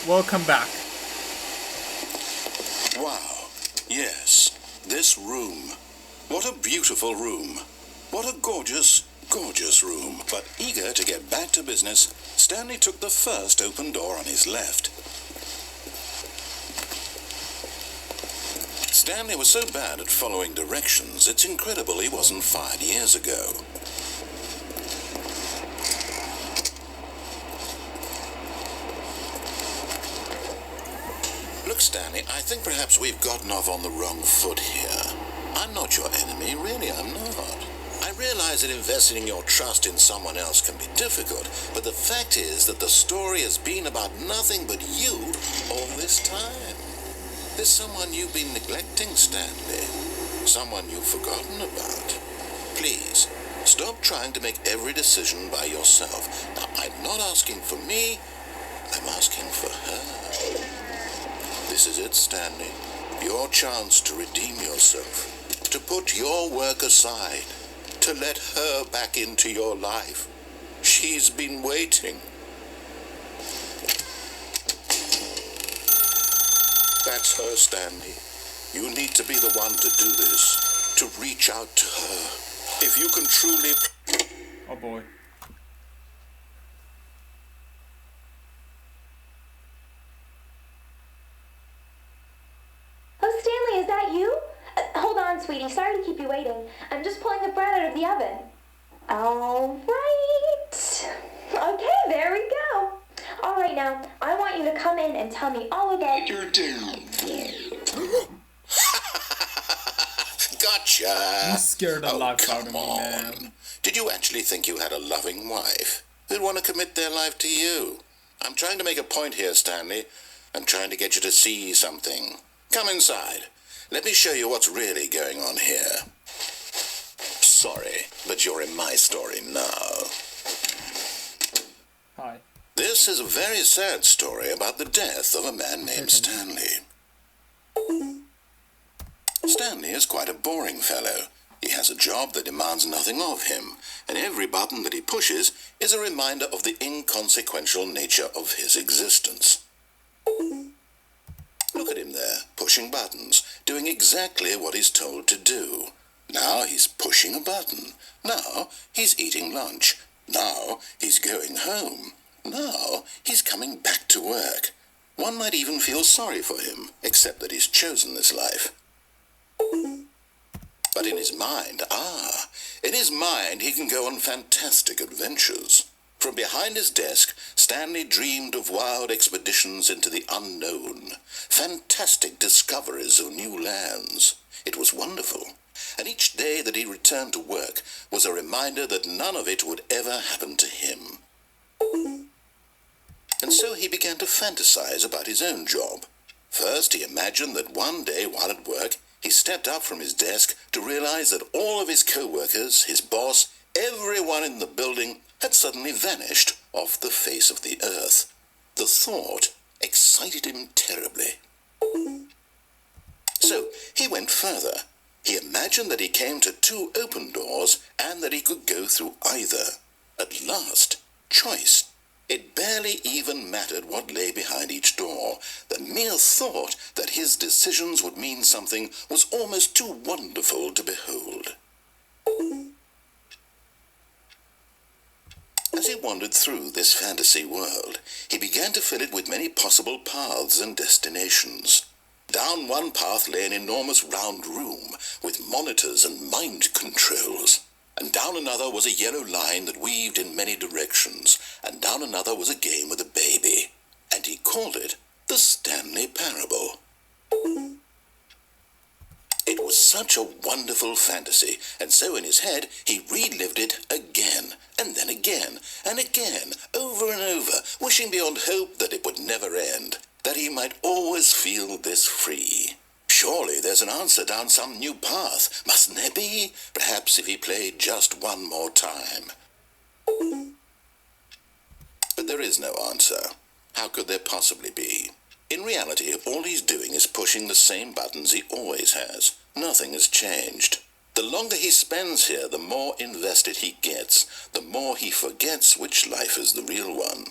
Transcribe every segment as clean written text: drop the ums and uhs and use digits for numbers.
welcome back. Wow, yes, this room. What a beautiful room. What a gorgeous, gorgeous room. But eager to get back to business, Stanley took the first open door on his left. Stanley was so bad at following directions, it's incredible he wasn't fired years ago. Look, Stanley, I think perhaps we've gotten off on the wrong foot here. I'm not your enemy, really, I'm not. I realize that investing your trust in someone else can be difficult, but the fact is that the story has been about nothing but you all this time. There's someone you've been neglecting, Stanley. Someone you've forgotten about. Please, stop trying to make every decision by yourself. Now, I'm not asking for me, I'm asking for her. This is it, Stanley. Your chance to redeem yourself. To put your work aside. To let her back into your life. She's been waiting. That's her, Stanley. You need to be the one to do this. To reach out to her. If you can truly... Oh boy. Oh, Stanley, is that you? Hold on, sweetie. Sorry to keep you waiting. I'm just pulling the bread out of the oven. All right. Okay, there we go. All right, now, I want you to come in and tell me all about your downfall. Gotcha. You scared the life out of come me, on. man. Did you actually think you had a loving wife who'd want to commit their life to you? I'm trying to make a point here, Stanley. I'm trying to get you to see something. Come inside. Let me show you what's really going on here. Sorry, but you're in my story now. Hi. This is a very sad story about the death of a man named Stanley. Stanley is quite a boring fellow. He has a job that demands nothing of him, and every button that he pushes is a reminder of the inconsequential nature of his existence. Look at him there, pushing buttons, doing exactly what he's told to do. Now he's pushing a button. Now he's eating lunch. Now he's going home. Now he's coming back to work. One might even feel sorry for him, except that he's chosen this life. But in his mind, he can go on fantastic adventures. From behind his desk, Stanley dreamed of wild expeditions into the unknown, fantastic discoveries of new lands. It was wonderful, and each day that he returned to work was a reminder that none of it would ever happen to him. And so he began to fantasize about his own job. First, he imagined that one day while at work, he stepped up from his desk to realize that all of his co-workers, his boss, everyone in the building had suddenly vanished off the face of the earth. The thought excited him terribly. So he went further. He imagined that he came to 2 open doors and that he could go through either. At last, choice. It barely even mattered what lay behind each door. The mere thought that his decisions would mean something was almost too wonderful to behold. As he wandered through this fantasy world, he began to fill it with many possible paths and destinations. Down one path lay an enormous round room with monitors and mind controls. And down another was a yellow line that weaved in many directions, and down another was a game with a baby, and he called it the Stanley Parable. It was such a wonderful fantasy, and so in his head he relived it again, and then again, and again, over and over, wishing beyond hope that it would never end, that he might always feel this free. Surely there's an answer down some new path, mustn't there be? Perhaps if he played just one more time. But there is no answer. How could there possibly be? In reality, all he's doing is pushing the same buttons he always has. Nothing has changed. The longer he spends here, the more invested he gets, the more he forgets which life is the real one.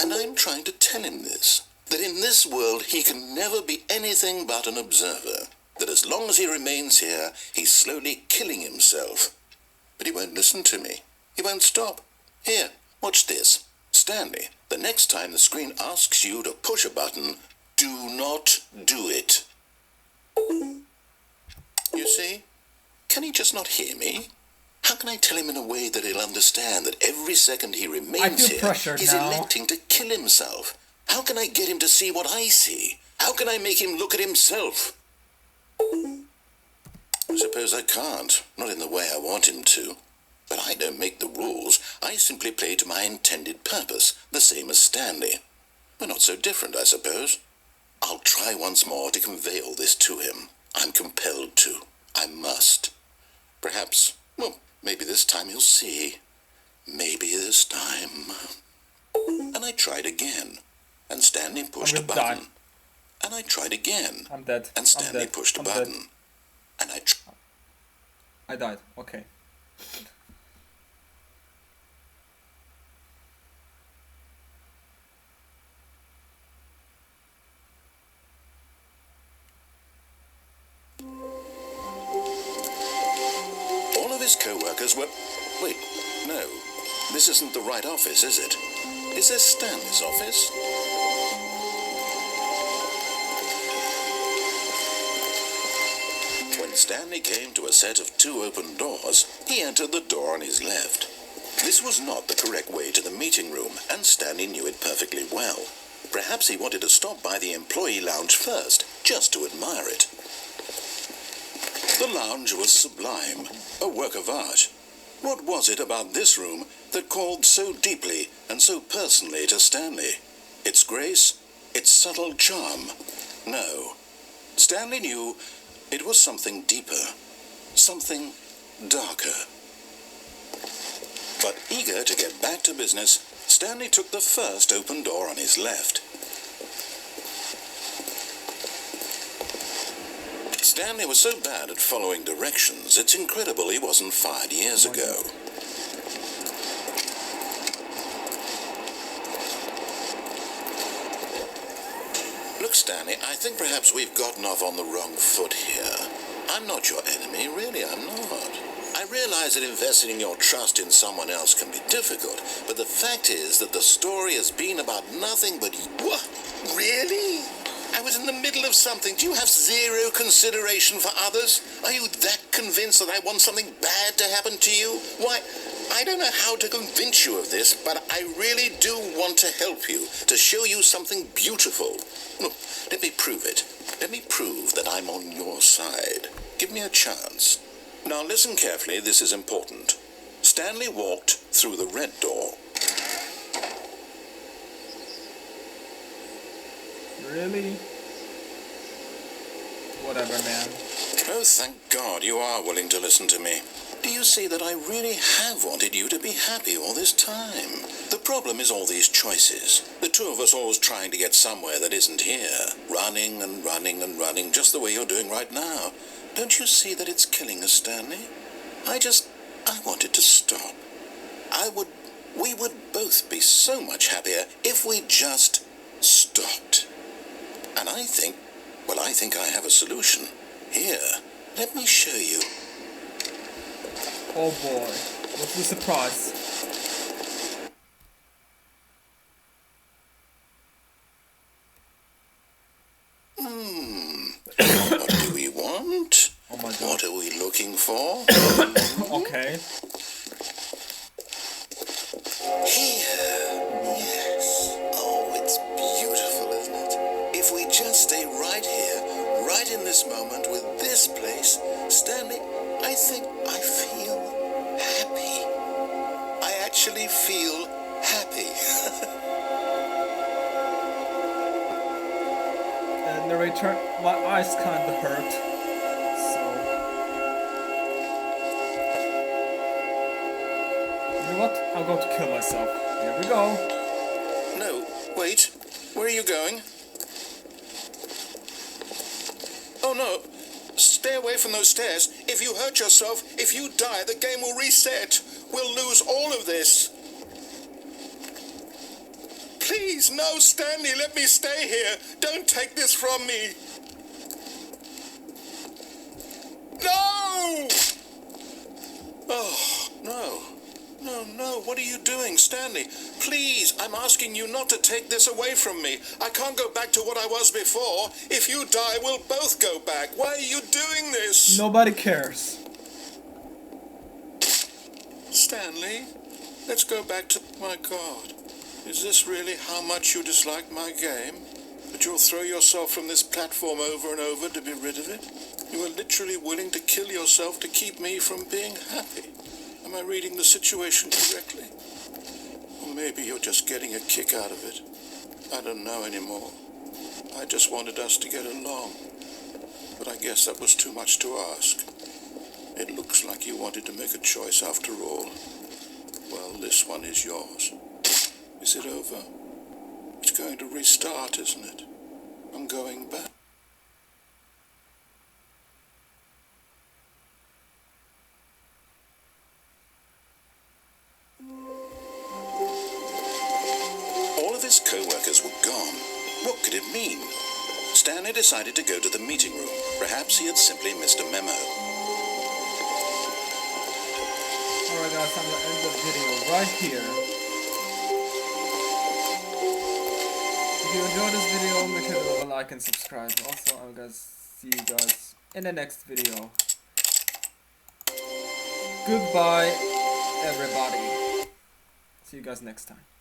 And I'm trying to tell him this. That in this world he can never be anything but an observer. That as long as he remains here, he's slowly killing himself. But he won't listen to me. He won't stop. Here, watch this. Stanley, the next time the screen asks you to push a button, do not do it. You see? Can he just not hear me? How can I tell him in a way that he'll understand that every second he remains here, he's electing to kill himself? How can I get him to see what I see? How can I make him look at himself? I suppose I can't, not in the way I want him to. But I don't make the rules. I simply play to my intended purpose, the same as Stanley. We're not so different, I suppose. I'll try once more to convey all this to him. I'm compelled to. I must. Perhaps, well, maybe this time he'll see. Maybe this time. And I tried again. And Stanley pushed a button. Die. And I tried again. I'm dead. And Stanley pushed a button. Dead. And I died. Okay. All of his co-workers were... Wait, no. This isn't the right office, is it? Is this Stanley's office? When Stanley came to a set of 2 open doors, he entered the door on his left. This was not the correct way to the meeting room, and Stanley knew it perfectly well. Perhaps he wanted to stop by the employee lounge first, just to admire it. The lounge was sublime, a work of art. What was it about this room that called so deeply and so personally to Stanley? Its grace? Its subtle charm? No. Stanley knew it was something deeper, something darker. But eager to get back to business, Stanley took the first open door on his left. Stanley was so bad at following directions, it's incredible he wasn't fired years ago. Look, Stanley, I think perhaps we've gotten off on the wrong foot here. I'm not your enemy, really, I'm not. I realize that investing your trust in someone else can be difficult, but the fact is that the story has been about nothing but... What? Really? I was in the middle of something. Do you have zero consideration for others? Are you that convinced that I want something bad to happen to you? Why, I don't know how to convince you of this, but I really do want to help you, to show you something beautiful. Look, let me prove it. Let me prove that I'm on your side. Give me a chance. Now listen carefully, this is important. Stanley walked through the red door. Really? Whatever, man. Oh, thank God you are willing to listen to me. Do you see that I really have wanted you to be happy all this time? The problem is all these choices. The two of us always trying to get somewhere that isn't here. Running and running and running, just the way you're doing right now. Don't you see that it's killing us, Stanley? I wanted to stop. We would both be so much happier if we just stopped. And I think I have a solution. Here, let me show you. Oh boy, what's the surprise? What do we want? Oh my God. What are we looking for? Okay. Here. Yes. Oh, it's beautiful, isn't it? If we just stay right here, right in this moment with this place, Stanley, I think I feel happy. I actually feel happy. Narrator, my eyes kinda hurt. So. You know what? I'm going to kill myself. Here we go. No, wait. Where are you going? Oh no. Stay away from those stairs. If you hurt yourself, if you die, the game will reset. We'll lose all of this. Please. Please, no, Stanley, let me stay here. Don't take this from me. No! Oh, no. No, what are you doing, Stanley? Please, I'm asking you not to take this away from me. I can't go back to what I was before. If you die, we'll both go back. Why are you doing this? Nobody cares. Stanley, let's go back to... My God. Is this really how much you dislike my game? That you'll throw yourself from this platform over and over to be rid of it? You are literally willing to kill yourself to keep me from being happy. Am I reading the situation correctly? Or maybe you're just getting a kick out of it. I don't know anymore. I just wanted us to get along. But I guess that was too much to ask. It looks like you wanted to make a choice after all. Well, this one is yours. Is it over? It's going to restart, isn't it? I'm going back. All of his co-workers were gone. What could it mean? Stanley decided to go to the meeting room. Perhaps he had simply missed a memo. Alright guys, I'm gonna end the video right here. If you enjoyed this video, make sure to leave a like and subscribe. Also, I'm gonna see you guys in the next video. Goodbye, everybody. See you guys next time.